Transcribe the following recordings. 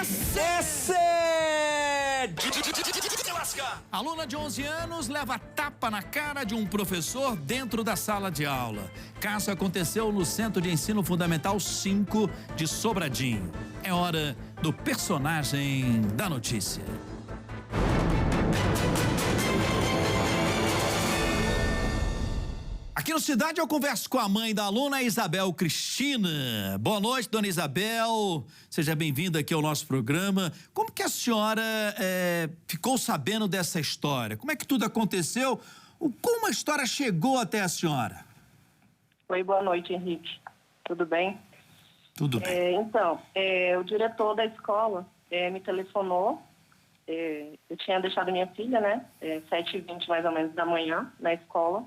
Esse Aluna de 11 anos leva tapa na cara de um professor dentro da sala de aula. Caso aconteceu no Centro de Ensino Fundamental 5 de Sobradinho. É hora do personagem da notícia. Aqui no Cidade eu converso com a mãe da aluna, Isabel Cristina. Boa noite, dona Isabel. Seja bem-vinda aqui ao nosso programa. Como que a senhora ficou sabendo dessa história? Como é que tudo aconteceu? Como a história chegou até a senhora? Oi, boa noite, Henrique. Tudo bem? Tudo bem. O diretor da escola me telefonou. Eu tinha deixado minha filha, né? 7h20 mais ou menos da manhã na escola.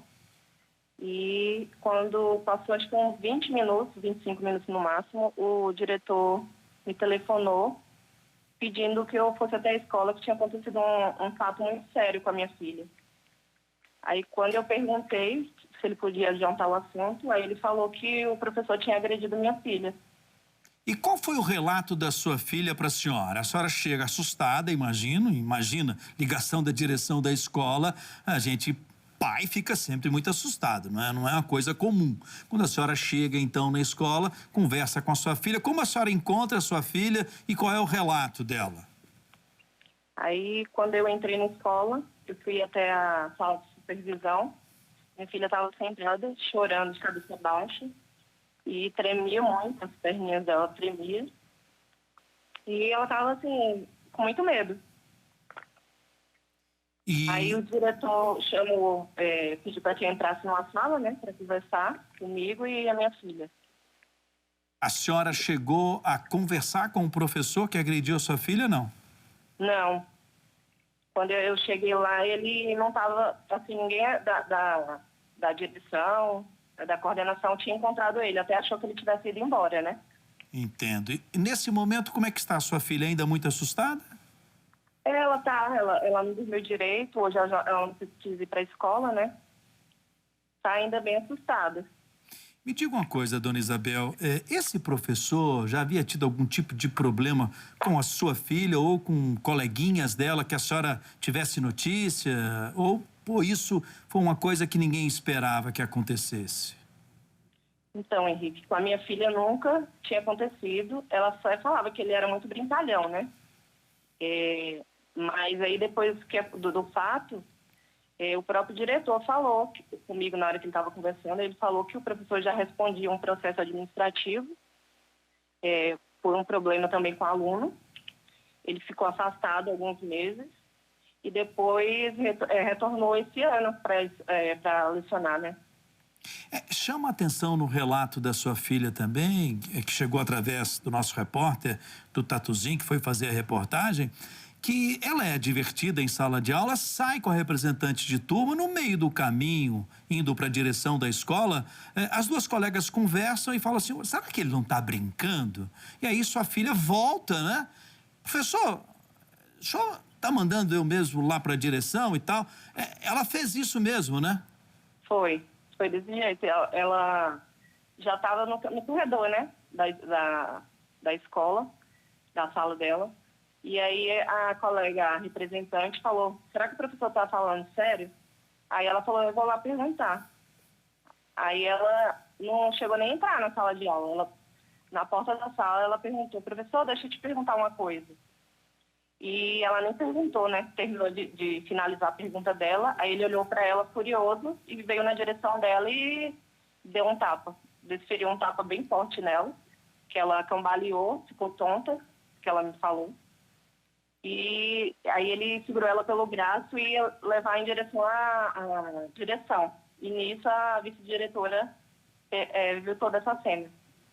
E quando passou, acho que uns 20 minutos, 25 minutos no máximo, o diretor me telefonou pedindo que eu fosse até a escola, que tinha acontecido um fato muito sério com a minha filha. Aí, quando eu perguntei se ele podia adiantar o assunto, aí ele falou que o professor tinha agredido minha filha. E qual foi o relato da sua filha para a senhora chega assustada, imagina, ligação da direção da escola, pai fica sempre muito assustado, não é uma coisa comum. Quando a senhora chega, então, na escola, conversa com a sua filha, como a senhora encontra a sua filha e qual é o relato dela? Aí, quando eu entrei na escola, eu fui até a sala de supervisão, minha filha estava sentada, chorando de cabeça baixa, e tremia muito, as perninhas dela tremiam, e ela estava, assim, com muito medo. Aí o diretor pediu para que eu entrasse numa sala, né, para conversar comigo e a minha filha. A senhora chegou a conversar com o professor que agrediu a sua filha, não? Não. Quando eu cheguei lá, ele não estava, assim, ninguém da direção, da coordenação tinha encontrado ele, até achou que ele tivesse ido embora, né? Entendo. E nesse momento, como é que está a sua filha? Ainda muito assustada? Ela não dormiu direito, hoje ela não quis ir para a escola, né? Está ainda bem assustada. Me diga uma coisa, dona Isabel, esse professor já havia tido algum tipo de problema com a sua filha ou com coleguinhas dela que a senhora tivesse notícia? Ou isso foi uma coisa que ninguém esperava que acontecesse? Então, Henrique, com a minha filha nunca tinha acontecido. Ela só falava que ele era muito brincalhão, né? Mas aí depois do fato, o próprio diretor falou comigo na hora que ele estava conversando, ele falou que o professor já respondia um processo administrativo por um problema também com o aluno. Ele ficou afastado alguns meses e depois retornou esse ano para lecionar, né? Chama a atenção no relato da sua filha também, que chegou através do nosso repórter, do Tatuzinho, que foi fazer a reportagem, que ela é divertida em sala de aula, sai com a representante de turma, no meio do caminho, indo para a direção da escola, as duas colegas conversam e falam assim, será que ele não está brincando? E aí sua filha volta, né? Professor, o senhor está mandando eu mesmo lá para a direção e tal? Ela fez isso mesmo, né? Foi desse jeito. Ela já estava no corredor, né? Da escola, da sala dela. E aí a colega, a representante, falou, será que o professor está falando sério? Aí ela falou, eu vou lá perguntar. Aí ela não chegou nem a entrar na sala de aula. Na porta da sala, ela perguntou, professor, deixa eu te perguntar uma coisa. E ela nem perguntou, né? Terminou de finalizar a pergunta dela. Aí ele olhou para ela furioso e veio na direção dela e deu um tapa. Desferiu um tapa bem forte nela, que ela cambaleou, ficou tonta, que ela me falou. E aí ele segurou ela pelo braço e ia levar em direção à direção. E nisso a vice-diretora viu toda essa cena.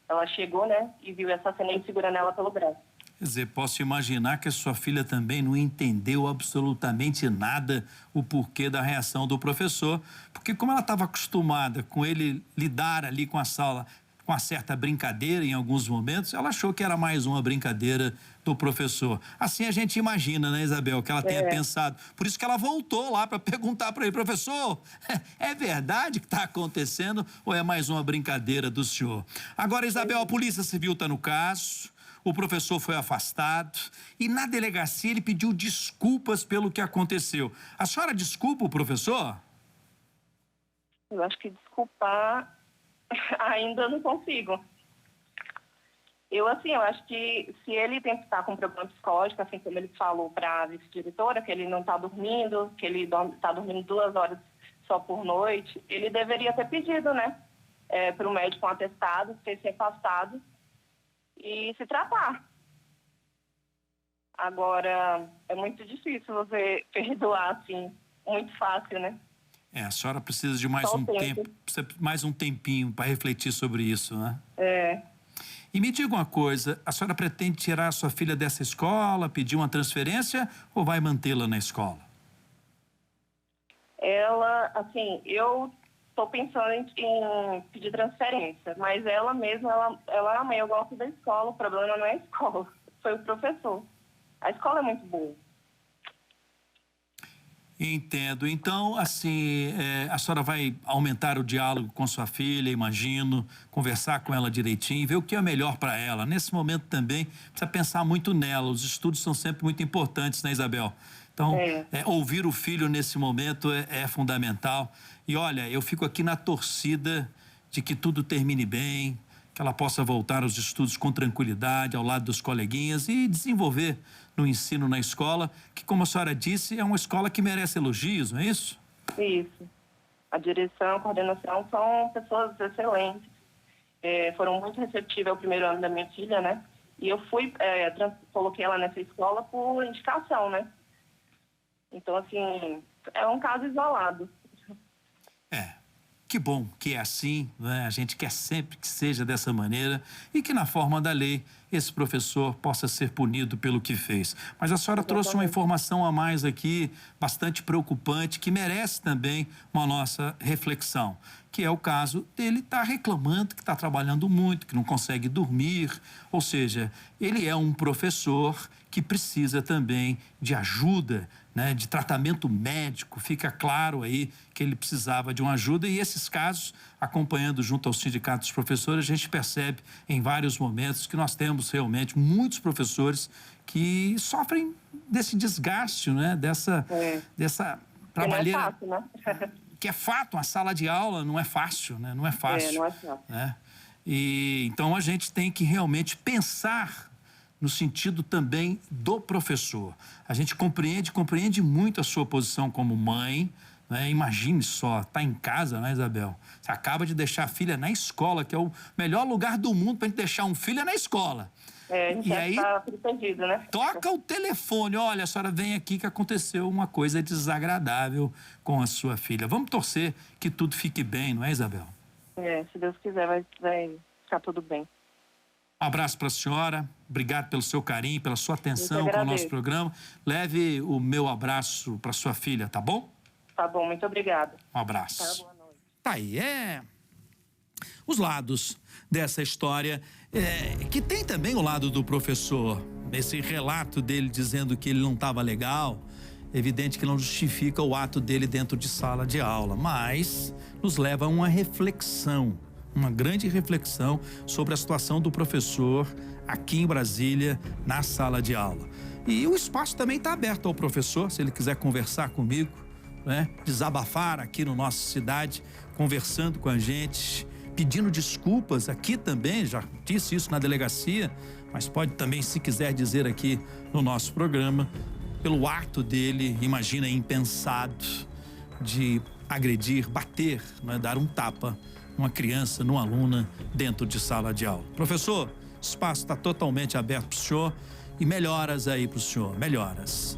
Ela chegou, né, e viu essa cena e segurando ela pelo braço. Quer dizer, posso imaginar que a sua filha também não entendeu absolutamente nada o porquê da reação do professor, porque como ela estava acostumada com ele lidar ali com a sala com uma certa brincadeira em alguns momentos, ela achou que era mais uma brincadeira do professor. Assim a gente imagina, né, Isabel, que ela tenha pensado. Por isso que ela voltou lá para perguntar para ele, professor, é verdade que está acontecendo ou é mais uma brincadeira do senhor? Agora, Isabel, a Polícia Civil está no caso. o professor foi afastado e na delegacia ele pediu desculpas pelo que aconteceu. A senhora desculpa o professor? Eu acho que desculpar ainda não consigo. Eu acho que se ele tem que estar com problema psicológico, assim como ele falou para a vice-diretora, que ele não está dormindo, que ele está dormindo 2 horas só por noite, ele deveria ter pedido, né, para o médico um atestado, ter se afastado e se tratar. Agora, é muito difícil você perdoar, assim, muito fácil, né? A senhora precisa de mais um tempo, mais um tempinho para refletir sobre isso, né? E me diga uma coisa, a senhora pretende tirar a sua filha dessa escola, pedir uma transferência ou vai mantê-la na escola? Ela, assim, eu estou pensando em pedir transferência, mas ela mesma, ela mãe, eu gosto da escola, o problema não é a escola, foi o professor. A escola é muito boa. Entendo. Então, assim, a senhora vai aumentar o diálogo com sua filha, imagino, conversar com ela direitinho, ver o que é melhor para ela. Nesse momento também, precisa pensar muito nela. Os estudos são sempre muito importantes, né, Isabel? Então, ouvir o filho nesse momento é fundamental. E olha, eu fico aqui na torcida de que tudo termine bem, que ela possa voltar aos estudos com tranquilidade, ao lado dos coleguinhas e desenvolver no ensino na escola, que, como a senhora disse, é uma escola que merece elogios, não é isso? Isso. A direção, a coordenação são pessoas excelentes. Foram muito receptivas ao primeiro ano da minha filha, né? E eu coloquei ela nessa escola por indicação, né? Então, assim, é um caso isolado. Que bom que é assim, né? A gente quer sempre que seja dessa maneira e que na forma da lei esse professor possa ser punido pelo que fez. Mas a senhora trouxe uma informação a mais aqui, bastante preocupante, que merece também uma nossa reflexão, que é o caso dele estar reclamando que está trabalhando muito, que não consegue dormir, ou seja, ele é um professor que precisa também de ajuda, né, de tratamento médico. Fica claro aí que ele precisava de uma ajuda e esses casos, acompanhando junto ao Sindicato dos Professores, a gente percebe em vários momentos que nós temos realmente muitos professores que sofrem desse desgaste, né, dessa trabalheira. Que não é fácil, né? Que é fato, uma sala de aula não é fácil, né? Não é fácil. Não é fácil. Né? E então a gente tem que realmente pensar no sentido também do professor. A gente compreende muito a sua posição como mãe, né? Imagine só, tá em casa, né, Isabel? Você acaba de deixar a filha na escola, que é o melhor lugar do mundo para a gente deixar um filho na escola. A gente já está protegido, né? Toca o telefone, olha, a senhora vem aqui que aconteceu uma coisa desagradável com a sua filha. Vamos torcer que tudo fique bem, não é, Isabel? Se Deus quiser, vai ficar tudo bem. Um abraço para a senhora, obrigado pelo seu carinho, pela sua atenção com o nosso programa. Leve o meu abraço para sua filha, tá bom? Tá bom, muito obrigada. Um abraço. Boa noite. Tá aí, os lados dessa história, que tem também o lado do professor, esse relato dele dizendo que ele não estava legal. Evidente que não justifica o ato dele dentro de sala de aula, mas nos leva a uma reflexão, uma grande reflexão sobre a situação do professor aqui em Brasília, na sala de aula. E o espaço também está aberto ao professor, se ele quiser conversar comigo, né? Desabafar aqui no nossa cidade, conversando com a gente, pedindo desculpas aqui também, já disse isso na delegacia, mas pode também, se quiser dizer aqui no nosso programa, pelo ato dele, imagina, impensado, de agredir, bater, né, dar um tapa numa criança, numa aluna, dentro de sala de aula. Professor, o espaço está totalmente aberto para o senhor e melhoras aí para o senhor, melhoras.